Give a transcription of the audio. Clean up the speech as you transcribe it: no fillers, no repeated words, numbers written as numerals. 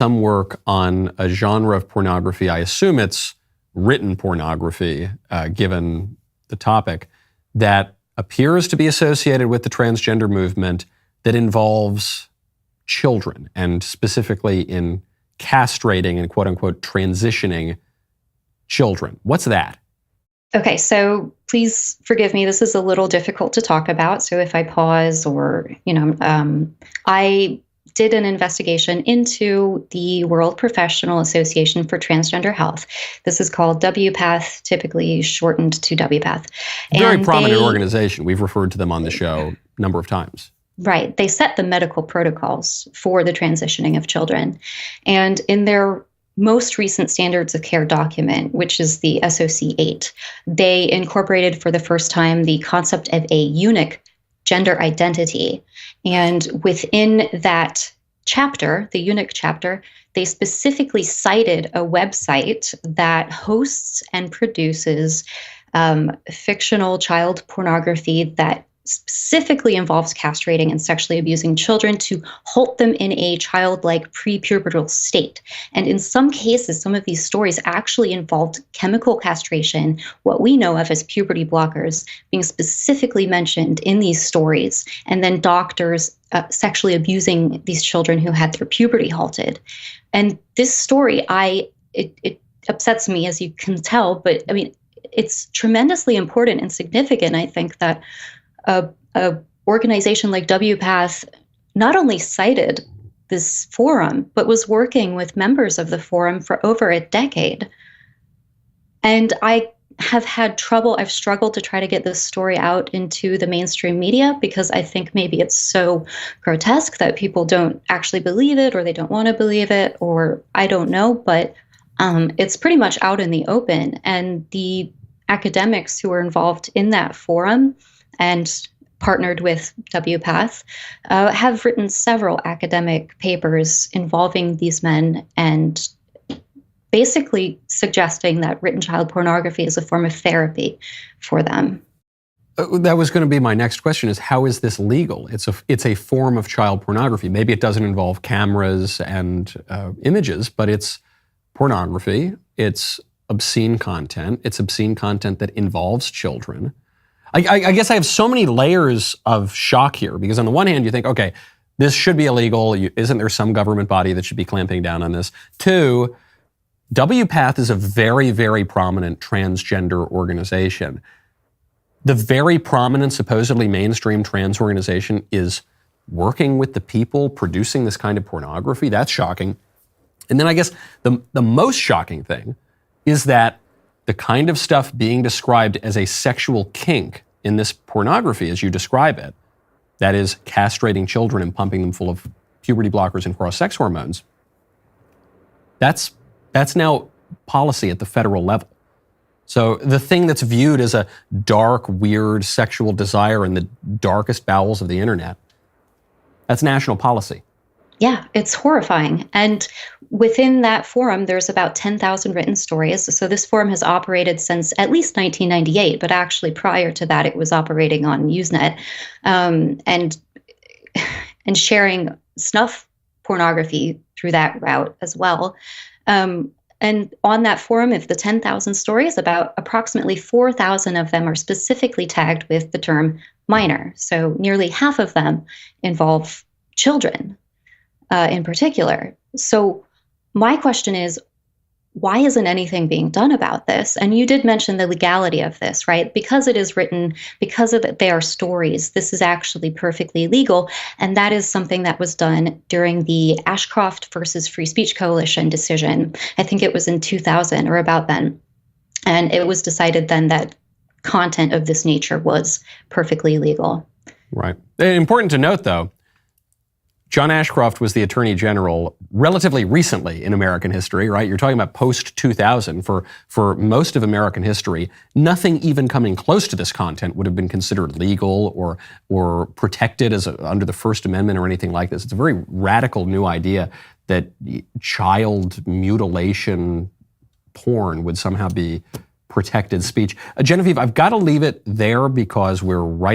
some work on a genre of pornography. I assume it's written pornography, given the topic, that appears to be associated with the transgender movement that involves children, and specifically in castrating and quote unquote transitioning children. What's that? Okay, so please forgive me. This is a little difficult to talk about. So if I pause or, I did an investigation into the World Professional Association for Transgender Health. This is called WPATH, typically shortened to WPATH. Very prominent organization. We've referred to them on the show a number of times. Right. They set the medical protocols for the transitioning of children. And in their most recent standards of care document, which is the SOC 8, they incorporated for the first time the concept of a unique gender identity. And within that chapter, the eunuch chapter, they specifically cited a website that hosts and produces fictional child pornography that specifically involves castrating and sexually abusing children to halt them in a childlike prepubertal state. And in some cases, some of these stories actually involved chemical castration, what we know of as puberty blockers, being specifically mentioned in these stories, and then doctors sexually abusing these children who had their puberty halted. And this story, it upsets me, as you can tell, but I mean, it's tremendously important and significant, I think, that a organization like WPATH not only cited this forum, but was working with members of the forum for over a decade. And I have had trouble, I've struggled to try to get this story out into the mainstream media because I think maybe it's so grotesque that people don't actually believe it, or they don't want to believe it, or I don't know, but it's pretty much out in the open. And the academics who are involved in that forum and partnered with WPATH, have written several academic papers involving these men and basically suggesting that written child pornography is a form of therapy for them. That was going to be my next question, is how is this legal? It's a form of child pornography. Maybe it doesn't involve cameras and images, but it's pornography. It's obscene content. It's obscene content that involves children. I guess I have so many layers of shock here, because on the one hand, you think, okay, this should be illegal. Isn't there some government body that should be clamping down on this? Two, WPATH is a very, very prominent transgender organization. The very prominent, supposedly mainstream trans organization is working with the people producing this kind of pornography. That's shocking. And then I guess the most shocking thing is that the kind of stuff being described as a sexual kink in this pornography, as you describe it, that is castrating children and pumping them full of puberty blockers and cross-sex hormones, that's now policy at the federal level. So the thing that's viewed as a dark, weird sexual desire in the darkest bowels of the internet, that's national policy. Yeah, it's horrifying. And within that forum, there's about 10,000 written stories. So this forum has operated since at least 1998, but actually prior to that, it was operating on Usenet, and sharing snuff pornography through that route as well. And on that forum, of the 10,000 stories, about approximately 4,000 of them are specifically tagged with the term minor. So nearly half of them involve children in particular. So my question is, why isn't anything being done about this? And you did mention the legality of this, right? Because it is written, because of they are stories, this is actually perfectly legal. And that is something that was done during the Ashcroft versus Free Speech Coalition decision. I think it was in 2000 or about then. And it was decided then that content of this nature was perfectly legal. Right. Important to note, though, John Ashcroft was the Attorney General relatively recently in American history, right? You're talking about post-2000. For most of American history, nothing even coming close to this content would have been considered legal or protected under the First Amendment or anything like this. It's a very radical new idea that child mutilation porn would somehow be protected speech. Genevieve, I've got to leave it there because we're right